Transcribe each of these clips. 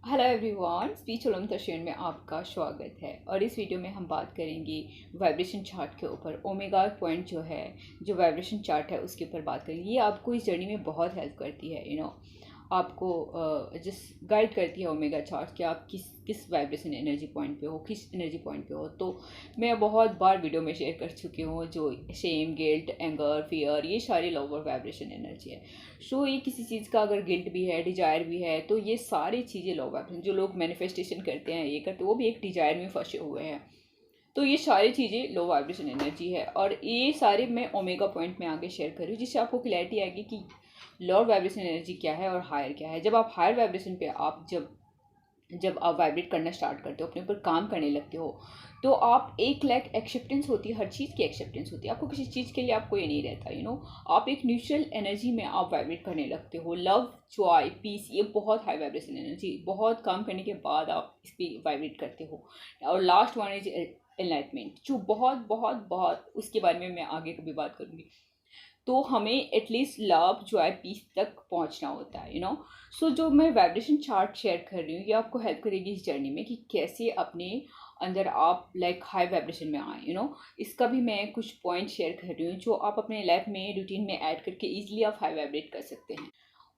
Hello everyone, speech olympiad में आपका स्वागत है। और इस वीडियो में हम बात करेंगे वाइब्रेशन चार्ट के ऊपर। ओमेगा पॉइंट जो वाइब्रेशन चार्ट है उसके ऊपर बात करेंगे। ये आपको इस जर्नी में बहुत हेल्प करती है। आपको जिस गाइड करती है ओमेगा चार्ट कि आप किस वाइब्रेशन एनर्जी पॉइंट पे हो, किस एनर्जी पॉइंट पे हो। तो मैं बहुत बार वीडियो में शेयर कर चुकी हूँ जो शेम, गिल्ट, एंगर, फियर, ये सारी लोअर वाइब्रेशन एनर्जी है। सो ये किसी चीज़ का अगर गिल्ट भी है, डिजायर भी है, तो ये सारी चीज़ें लो वाइब्रेशन। जो लोग मैनिफेस्टेशन करते हैं, ये करते हैं, वो भी एक डिजायर में फंसे हुए हैं। तो ये सारी चीज़ें लो वाइब्रेशन एनर्जी है। और ये सारे मैं ओमेगा पॉइंट में आगे शेयर करूँ जिससे आपको क्लैरिटी आएगी कि लोअर वाइब्रेशन एनर्जी क्या है और हायर क्या है। जब आप हायर वाइब्रेशन पे जब आप वाइब्रेट करना स्टार्ट करते हो, अपने ऊपर काम करने लगते हो, तो आप एक लाइक एक्सेप्टेंस होती है, हर चीज़ की एक्सेप्टेंस होती है। आपको किसी चीज़ के लिए आपको ये नहीं रहता। आप एक न्यूट्रल एनर्जी में आप वाइब्रेट करने लगते हो। लव, जॉय, पीस, ये बहुत हाई वाइब्रेशन एनर्जी, बहुत काम करने के बाद आप इस पर वाइब्रेट करते हो। और लास्ट वन इज एनलाइटमेंट, जो बहुत बहुत बहुत, उसके बारे में मैं आगे कभी बात करूँगी। तो हमें एटलीस्ट लव, जॉय, पीस तक पहुंचना होता है। सो जो मैं वाइब्रेशन चार्ट शेयर कर रही हूँ, ये आपको हेल्प करेगी इस जर्नी में कि कैसे अपने अंदर आप लाइक हाई वाइब्रेशन में आए। इसका भी मैं कुछ पॉइंट शेयर कर रही हूँ जो आप अपने लाइफ में, रूटीन में ऐड करके ईजिली आप हाई वाइब्रेट कर सकते हैं।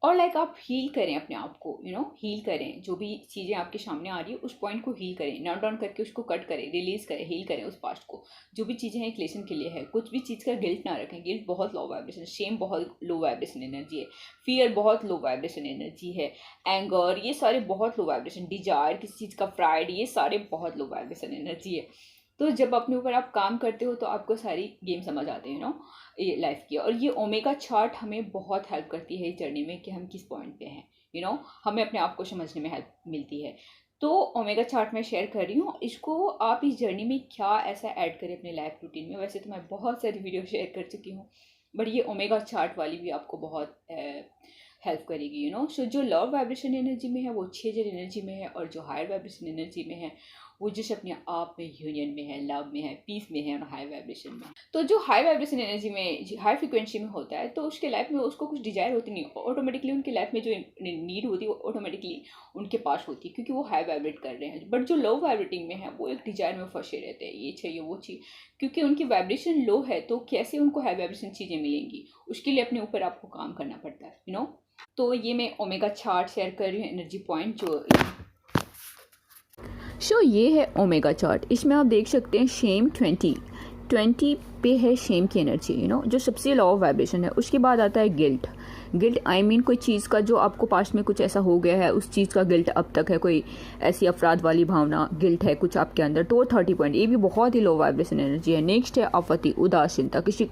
और लाइक आप हील करें अपने आप को, हील करें। जो भी चीज़ें आपके सामने आ रही है उस पॉइंट को हील करें, नोट डाउन करके उसको कट करें, रिलीज करें, हील करें उस पास्ट को। जो भी चीज़ें हैं एक लेसन के लिए है। कुछ भी चीज़ का गिल्ट ना रखें। गिल्ट बहुत लो वाइब्रेशन है, शेम बहुत लो वाइब्रेशन एनर्जी है, फियर बहुत लो वाइब्रेशन एनर्जी है, एंगर, ये सारे बहुत लो वाइब्रेशन, डिजायर, किसी चीज़ का प्राइड, ये सारे बहुत लो वाइब्रेशन एनर्जी है। तो जब अपने ऊपर आप काम करते हो तो आपको सारी गेम समझ आते हैं ये लाइफ की। और ये ओमेगा चार्ट हमें बहुत हेल्प करती है इस जर्नी में कि हम किस पॉइंट पे हैं। हमें अपने आप को समझने में हेल्प मिलती है। तो ओमेगा चार्ट मैं शेयर कर रही हूँ। इसको आप इस जर्नी में क्या ऐसा ऐड करें अपने लाइफ रूटीन में। वैसे तो मैं बहुत सारी वीडियो शेयर कर चुकी हूँ, बट ये ओमेगा चार्ट वाली भी आपको बहुत हेल्प करेगी। सो जो लोअर वाइब्रेशन एनर्जी में है वो 6 एनर्जी में है, और जो हायर वाइब्रेशन एनर्जी में है वो जिस अपने आप में यूनियन में है, लव में है, पीस में है, और हाई वाइब्रेशन में। तो जो हाई वाइब्रेशन एनर्जी में, हाई फ्रिक्वेंसी में होता है, तो उसके लाइफ में उसको कुछ डिजायर होती नहीं, ऑटोमेटिकली उनके लाइफ में जो नीड होती है वो ऑटोमेटिकली उनके पास होती है, क्योंकि वो हाई वाइब्रेट कर रहे हैं। बट जो लो वाइब्रेटिंग में है वो एक डिजायर में फंसे रहते हैं, ये चाहिए वो चाहिए, क्योंकि उनकी वाइब्रेशन लो है। तो कैसे उनको हाई वाइब्रेशन चीज़ें मिलेंगी, उसके लिए अपने ऊपर आपको काम करना पड़ता है। तो ये मैं ओमेगा चार्ट शेयर कर रही हूँ, एनर्जी पॉइंट जो ये है ओमेगा चार्ट। इसमें आप देख सकते हैं शेम 20 पे है शेम की एनर्जी, जो सबसे लो वाइब्रेशन है। उसके बाद आता है गिल्ट। आई मीन कोई चीज़ का जो आपको पास्ट में कुछ ऐसा हो गया है, उस चीज़ का गिल्ट अब तक है, कोई ऐसी अपराध वाली भावना, गिल्ट है कुछ आपके अंदर, तो 30 पॉइंट, ये भी बहुत ही लो वाइब्रेशन एनर्जी है। नेक्स्ट है आपत्ति, उदासीनता, किसी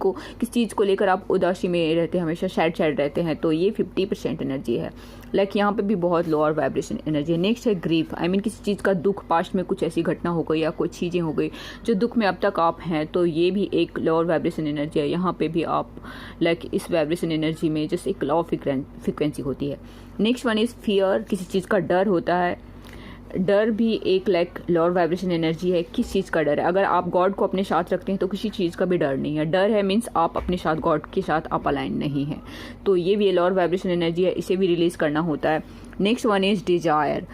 चीज़ को लेकर आप उदासी में रहते हैं, हमेशा सैड रहते हैं, तो ये 50% एनर्जी है। लाइक यहाँ पे भी बहुत लोअर वाइब्रेशन एनर्जी है। नेक्स्ट है ग्रीफ, आई मीन किसी चीज़ का दुख, पास्ट में कुछ ऐसी घटना हो गई या कुछ चीज़ें हो गई जो दुख में अब तक आप हैं, तो ये भी एक लोअर वाइब्रेशन एनर्जी है। यहाँ पे भी आप लाइक इस वाइब्रेशन एनर्जी में जस्ट एक लो फ्रिक्वेंसी होती है। नेक्स्ट वन इज़ फियर, किसी चीज़ का डर होता है। डर भी एक लाइक लोअर वाइब्रेशन एनर्जी है। किस चीज़ का डर है, अगर आप गॉड को अपने साथ रखते हैं तो किसी चीज़ का भी डर नहीं है। डर है मीन्स आप अपने साथ, गॉड के साथ आप अलाइन नहीं है, तो ये भी लोअर वाइब्रेशन एनर्जी है, इसे भी रिलीज करना होता है। Next one is desire.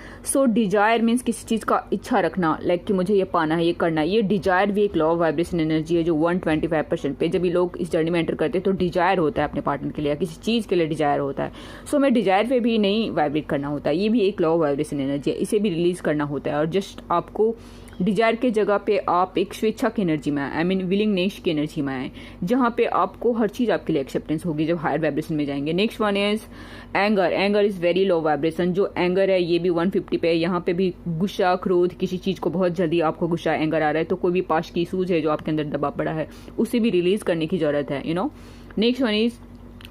Desire means किसी चीज़ का इच्छा रखना, लाइक कि मुझे ये पाना है, ये करना है। ये डिजायर भी एक लोअर वाइब्रेशन एनर्जी है जो 125% पे जब ये लोग इस जर्नी में एंटर करते हैं तो डिजायर होता है अपने पार्टनर के लिए, किसी चीज़ के लिए डिजायर होता है। हमें डिजायर पे भी नहीं वाइब्रेट करना होता है, ये भी एक लोअर वाइब्रेशन एनर्जी है, इसे भी रिलीज करना होता है। और जस्ट आपको डिजायर के जगह पे आप एक स्वेच्छा की एनर्जी में आए, आई मीन विलिंगनेस की एनर्जी में आए, जहाँ पे आपको हर चीज़ आपके लिए एक्सेप्टेंस होगी जब हायर वाइब्रेशन में जाएंगे। Next one is anger. Anger is very low vibration. जो एंगर है ये भी 150 पे है। यहाँ पे भी गुस्सा, क्रोध, किसी चीज़ को बहुत जल्दी आपको गुस्सा, एंगर आ रहा है, तो कोई भी पास्ट की इशूज है जो आपके अंदर दबा पड़ा है, उसे भी रिलीज करने की जरूरत है। नेक्स्ट वन इज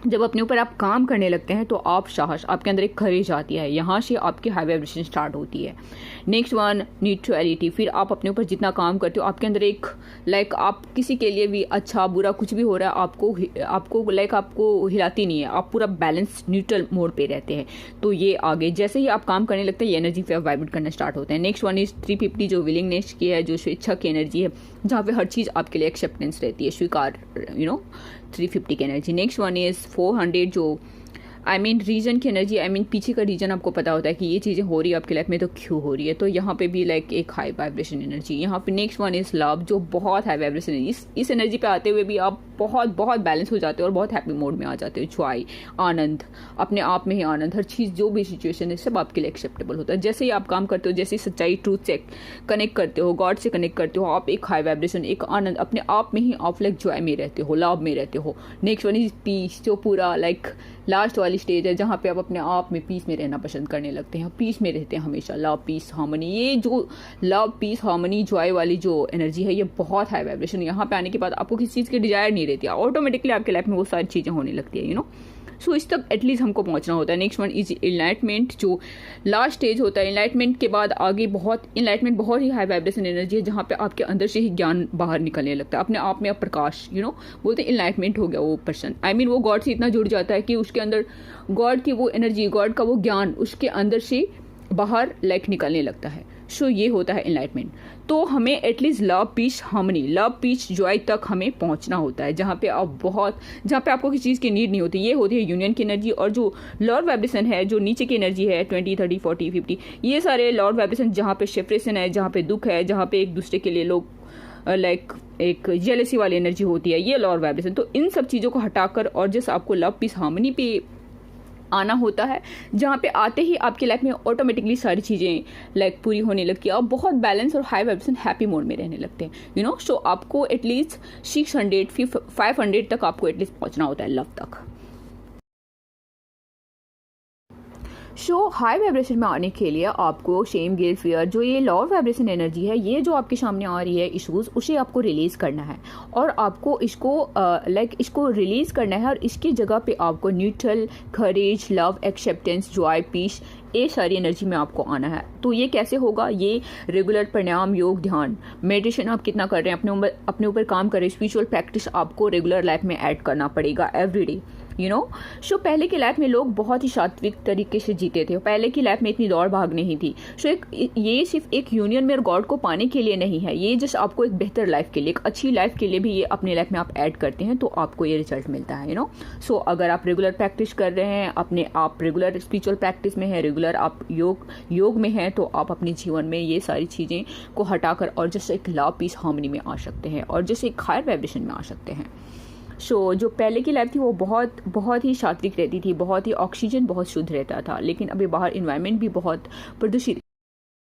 जब अपने ऊपर आप काम करने लगते हैं तो आप साहस, आपके अंदर एक करेज आती है, यहाँ से आपकी हाई वाइब्रेशन स्टार्ट होती है। Next one neutrality. फिर आप अपने ऊपर जितना काम करते हो आपके अंदर एक लाइक आप किसी के लिए भी अच्छा बुरा कुछ भी हो रहा है आपको लाइक आपको हिलाती नहीं है, आप पूरा बैलेंस न्यूट्रल मोड पे रहते हैं। तो ये आगे जैसे ही आप काम करने लगते हैं ये एनर्जी पे वाइब्रेट करना स्टार्ट होता है। नेक्स्ट वन इज 350 जो विलिंगनेस की है, जो स्वेच्छा की एनर्जी है, जहाँ पे हर चीज़ आपके लिए एक्सेप्टेंस रहती है, स्वीकार 350 की एनर्जी। नेक्स्ट वन इज 400 जो रीजन की एनर्जी, पीछे का रीजन आपको पता होता है कि ये चीज़ें हो रही है आपकी लाइफ में तो क्यों हो रही है। तो यहाँ पे भी लाइक एक हाई वाइब्रेशन एनर्जी। यहाँ पे नेक्स्ट वन इज लव, जो बहुत हाई वाइब्रेशन है। इस एनर्जी पे आते हुए भी आप बहुत बहुत बैलेंस हो जाते हो और बहुत हैप्पी मोड में आ जाते हो। जॉय, आनंद, अपने आप में ही आनंद, हर चीज़ जो भी सिचुएशन है सब आपके लिए एक्सेप्टेबल होता है। जैसे ही आप काम करते हो, जैसे ही सच्चाई ट्रूथ से कनेक्ट करते हो, गॉड से कनेक्ट करते हो, आप एक हाई वाइब्रेशन, एक आनंद, अपने आप में ही आप लाइक जॉय में रहते हो, लव में रहते हो। नेक्स्ट वन इज पीस, जो पूरा लाइक लास्ट वाली स्टेज है जहाँ पे आप अपने आप में पीस में रहना पसंद करने लगते हैं, पीस में रहते हैं हमेशा। लव, पीस, हार्मनी, ये जो लव, पीस, हार्मनी, जॉय वाली जो एनर्जी है ये बहुत हाई वाइब्रेशन। यहाँ पे आने के बाद आपको किसी चीज़ की डिजायर नहीं रहती, ऑटोमेटिकली आपके लाइफ में वो सारी चीज़ें होने लगती है, सो इस तक एटलीस्ट हमको पहुंचना होता है। नेक्स्ट वन इज इनलाइटमेंट, जो लास्ट स्टेज होता है। इनलाइटमेंट के बाद आगे इनलाइटमेंट बहुत ही हाई वाइब्रेशन एनर्जी है जहाँ पे आपके अंदर से ही ज्ञान बाहर निकलने लगता है, अपने आप में आप प्रकाश, बोलते हैं इनलाइटमेंट हो गया वो पर्सन। वो गॉड से इतना जुड़ जाता है कि उसके अंदर गॉड की वो एनर्जी, गॉड का वो ज्ञान उसके अंदर से बाहर लाइक निकलने लगता है। सो ये होता है इनलाइटमेंट। तो हमें at least love, peace, harmony, love, peace, joy तक हमें पहुंचना होता है जहाँ पे आपको किसी चीज़ की नीड नहीं होती। ये होती है यूनियन की एनर्जी। और जो लॉर्ड वाइब्रेशन है, जो नीचे की एनर्जी है 20, 30, 40, 50, ये सारे लॉर्ड वाइब्रेशन जहाँ पे सेपरेशन है, जहाँ पे दुख है, जहाँ पे एक दूसरे के लिए लोग लाइक एक जेलसी वाली एनर्जी होती है, ये लॉर्ड वाइब्रेशन। तो इन सब चीज़ों को हटाकर और जैसे आपको लव, पीस, हार्मनी पे आना होता है, जहाँ पे आते ही आपकी लाइफ में ऑटोमेटिकली सारी चीज़ें लाइक पूरी होने लगती है और बहुत बैलेंस और हाई वाइब्रेशन हैप्पी मोड में रहने लगते हैं। सो आपको एटलीस्ट 600, 500 तक आपको एटलीस्ट पहुँचना होता है, लव तक। सो हाई वाइब्रेशन में आने के लिए आपको शेम, गिल्ट, फियर, जो ये लॉर्ड वाइब्रेशन एनर्जी है, ये जो आपके सामने आ रही है इशूज़, उसे आपको रिलीज़ करना है और आपको इसको रिलीज़ करना है। और इसकी जगह पे आपको न्यूट्रल, करेज, लव, एक्सेप्टेंस, जॉय, पीस, ये सारी एनर्जी में आपको आना है। तो ये कैसे होगा? ये रेगुलर प्राणायाम, योग, ध्यान, मेडिटेशन आप कितना कर रहे हैं, अपने ऊपर काम कर रहे हैं, स्पिरिचुअल प्रैक्टिस आपको रेगुलर लाइफ में ऐड करना पड़ेगा एवरीडे। सो पहले की लाइफ में लोग बहुत ही सात्विक तरीके से जीते थे, पहले की लाइफ में इतनी दौड़ भाग नहीं थी। सो ये सिर्फ एक यूनियन में और गॉड को पाने के लिए नहीं है, ये जस्ट आपको एक बेहतर लाइफ के लिए, एक अच्छी लाइफ के लिए भी ये अपने लाइफ में आप ऐड करते हैं तो आपको ये रिजल्ट मिलता है। सो अगर आप रेगुलर प्रैक्टिस कर रहे हैं, अपने आप रेगुलर स्पिरिचुअल प्रैक्टिस में है, रेगुलर आप योग में हैं, तो आप अपने जीवन में ये सारी चीज़ें को हटाकर और जैसे एक लव, पीस, हार्मनी में आ सकते हैं और जैसे एक हायर वाइब्रेशन में आ सकते हैं। सो जो पहले की लाइफ थी वो बहुत बहुत ही सात्विक रहती थी, बहुत ही ऑक्सीजन बहुत शुद्ध रहता था, लेकिन अभी बाहर इन्वायरमेंट भी बहुत प्रदूषित